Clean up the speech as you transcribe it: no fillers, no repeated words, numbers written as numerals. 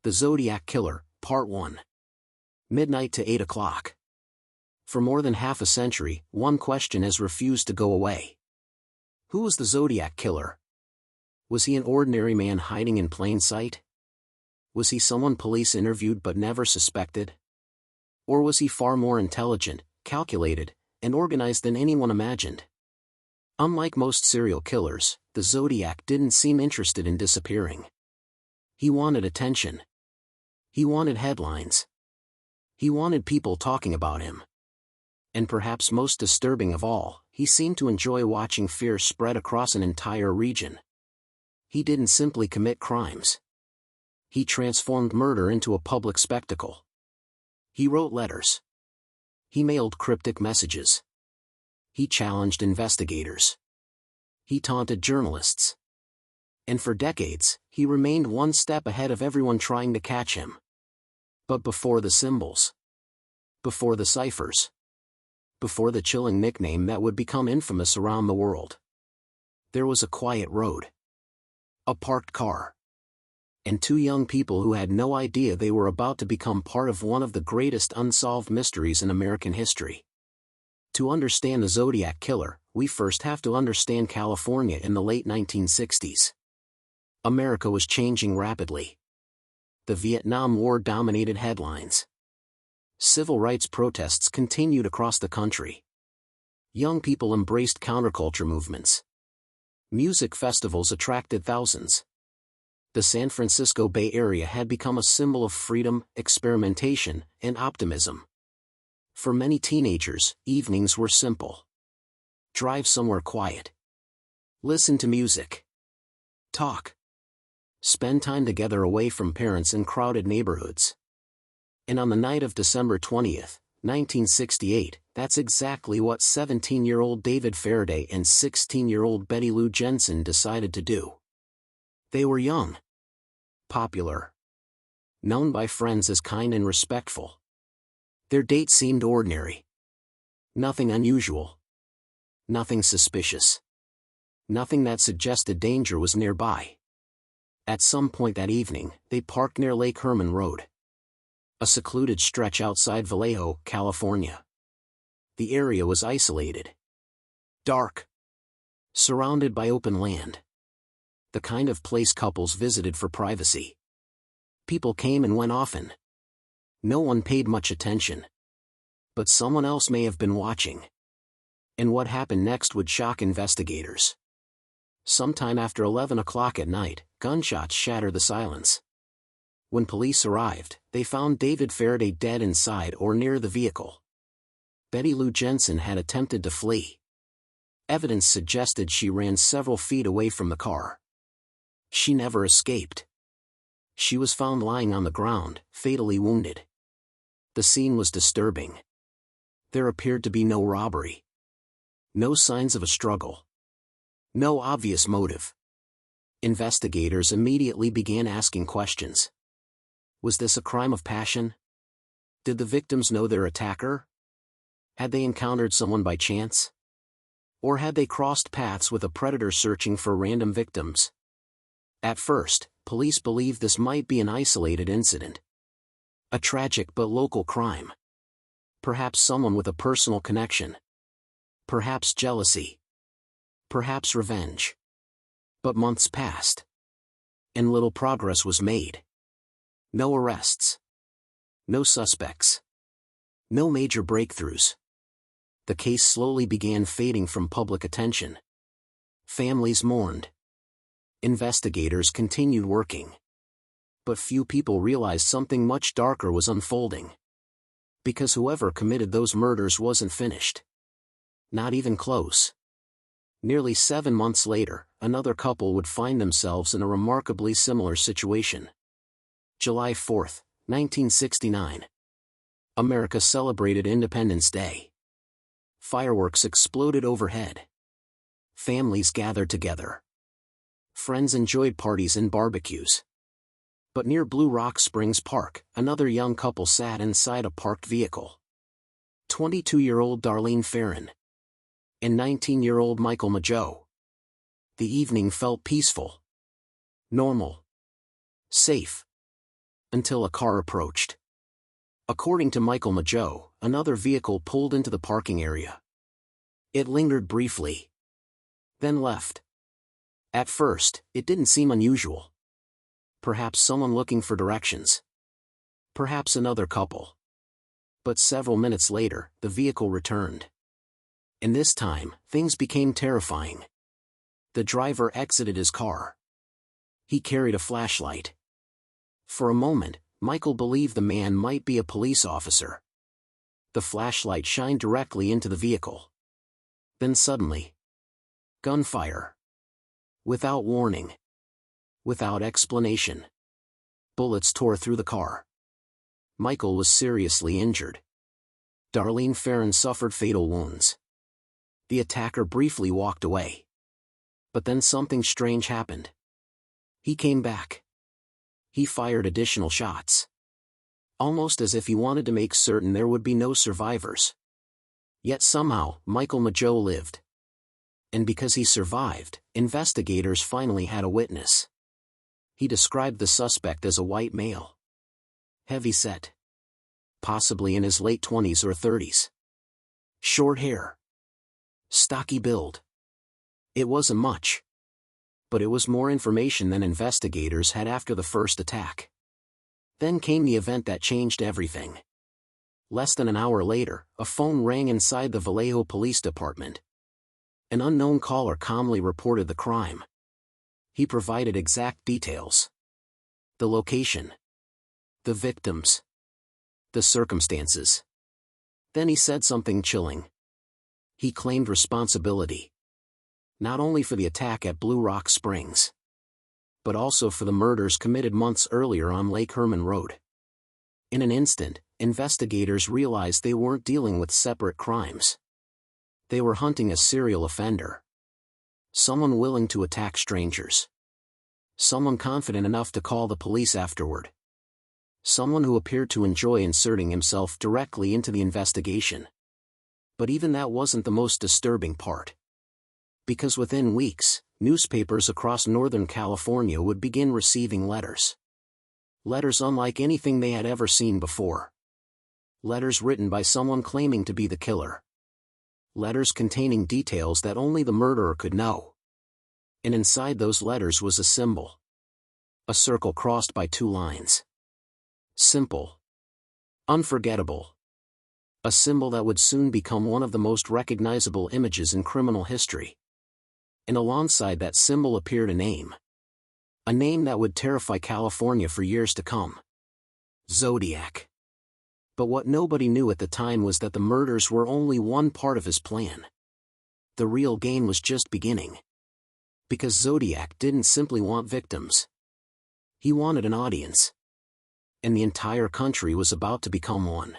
The Zodiac Killer, Part 1. Midnight to 8 o'clock. For more than half a century, one question has refused to go away. Who was the Zodiac Killer? Was he an ordinary man hiding in plain sight? Was he someone police interviewed but never suspected? Or was he far more intelligent, calculated, and organized than anyone imagined? Unlike most serial killers, the Zodiac didn't seem interested in disappearing. He wanted attention. He wanted headlines. He wanted people talking about him. And perhaps most disturbing of all, he seemed to enjoy watching fear spread across an entire region. He didn't simply commit crimes. He transformed murder into a public spectacle. He wrote letters. He mailed cryptic messages. He challenged investigators. He taunted journalists. And for decades, he remained one step ahead of everyone trying to catch him. But before the symbols, before the ciphers, before the chilling nickname that would become infamous around the world, there was a quiet road, a parked car, and two young people who had no idea they were about to become part of one of the greatest unsolved mysteries in American history. To understand the Zodiac Killer, we first have to understand California in the late 1960s. America was changing rapidly. The Vietnam War dominated headlines. Civil rights protests continued across the country. Young people embraced counterculture movements. Music festivals attracted thousands. The San Francisco Bay Area had become a symbol of freedom, experimentation, and optimism. For many teenagers, evenings were simple. Drive somewhere quiet. Listen to music. Talk. Spend time together away from parents in crowded neighborhoods. And on the night of December 20th, 1968, that's exactly what 17-year-old David Faraday and 16-year-old Betty Lou Jensen decided to do. They were young, popular, known by friends as kind and respectful. Their date seemed ordinary. Nothing unusual. Nothing suspicious. Nothing that suggested danger was nearby. At some point that evening, they parked near Lake Herman Road, a secluded stretch outside Vallejo, California. The area was isolated, dark, surrounded by open land. The kind of place couples visited for privacy. People came and went often. No one paid much attention. But someone else may have been watching. And what happened next would shock investigators. Sometime after 11 o'clock at night, gunshots shattered the silence. When police arrived, they found David Faraday dead inside or near the vehicle. Betty Lou Jensen had attempted to flee. Evidence suggested she ran several feet away from the car. She never escaped. She was found lying on the ground, fatally wounded. The scene was disturbing. There appeared to be no robbery. No signs of a struggle. No obvious motive. Investigators immediately began asking questions. Was this a crime of passion? Did the victims know their attacker? Had they encountered someone by chance? Or had they crossed paths with a predator searching for random victims? At first, police believed this might be an isolated incident. A tragic but local crime. Perhaps someone with a personal connection. Perhaps jealousy. Perhaps revenge. But months passed. And little progress was made. No arrests. No suspects. No major breakthroughs. The case slowly began fading from public attention. Families mourned. Investigators continued working. But few people realized something much darker was unfolding. Because whoever committed those murders wasn't finished. Not even close. Nearly 7 months later, another couple would find themselves in a remarkably similar situation. July 4, 1969. America celebrated Independence Day. Fireworks exploded overhead. Families gathered together. Friends enjoyed parties and barbecues. But near Blue Rock Springs Park, another young couple sat inside a parked vehicle. 22-year-old Darlene Farron and 19-year-old Michael Mageau. The evening felt peaceful, normal, safe. until a car approached. According to Michael Mageau, another vehicle pulled into the parking area. It lingered briefly, then left. At first, it didn't seem unusual. Perhaps someone looking for directions. Perhaps another couple. But several minutes later, the vehicle returned. And this time, things became terrifying. The driver exited his car. He carried a flashlight. For a moment, Michael believed the man might be a police officer. The flashlight shined directly into the vehicle. Then suddenly, gunfire. Without warning. Without explanation. Bullets tore through the car. Michael was seriously injured. Darlene Ferrin suffered fatal wounds. The attacker briefly walked away. But then something strange happened. He came back. He fired additional shots. Almost as if he wanted to make certain there would be no survivors. Yet somehow, Michael Mageau lived. And because he survived, investigators finally had a witness. He described the suspect as a white male. Heavy-set. Possibly in his late 20s or 30s. Short hair. Stocky build. It wasn't much. But it was more information than investigators had after the first attack. Then came the event that changed everything. Less than an hour later, a phone rang inside the Vallejo Police Department. An unknown caller calmly reported the crime. He provided exact details. The location. The victims. The circumstances. Then he said something chilling. He claimed responsibility. Not only for the attack at Blue Rock Springs, but also for the murders committed months earlier on Lake Herman Road. In an instant, investigators realized they weren't dealing with separate crimes. They were hunting a serial offender. Someone willing to attack strangers. Someone confident enough to call the police afterward. Someone who appeared to enjoy inserting himself directly into the investigation. But even that wasn't the most disturbing part. Because within weeks, newspapers across Northern California would begin receiving letters. Letters unlike anything they had ever seen before. Letters written by someone claiming to be the killer. Letters containing details that only the murderer could know. And inside those letters was a symbol. A circle crossed by two lines. Simple. Unforgettable. A symbol that would soon become one of the most recognizable images in criminal history. And alongside that symbol appeared a name. A name that would terrify California for years to come. Zodiac. But what nobody knew at the time was that the murders were only one part of his plan. The real game was just beginning. Because Zodiac didn't simply want victims. He wanted an audience. And the entire country was about to become one.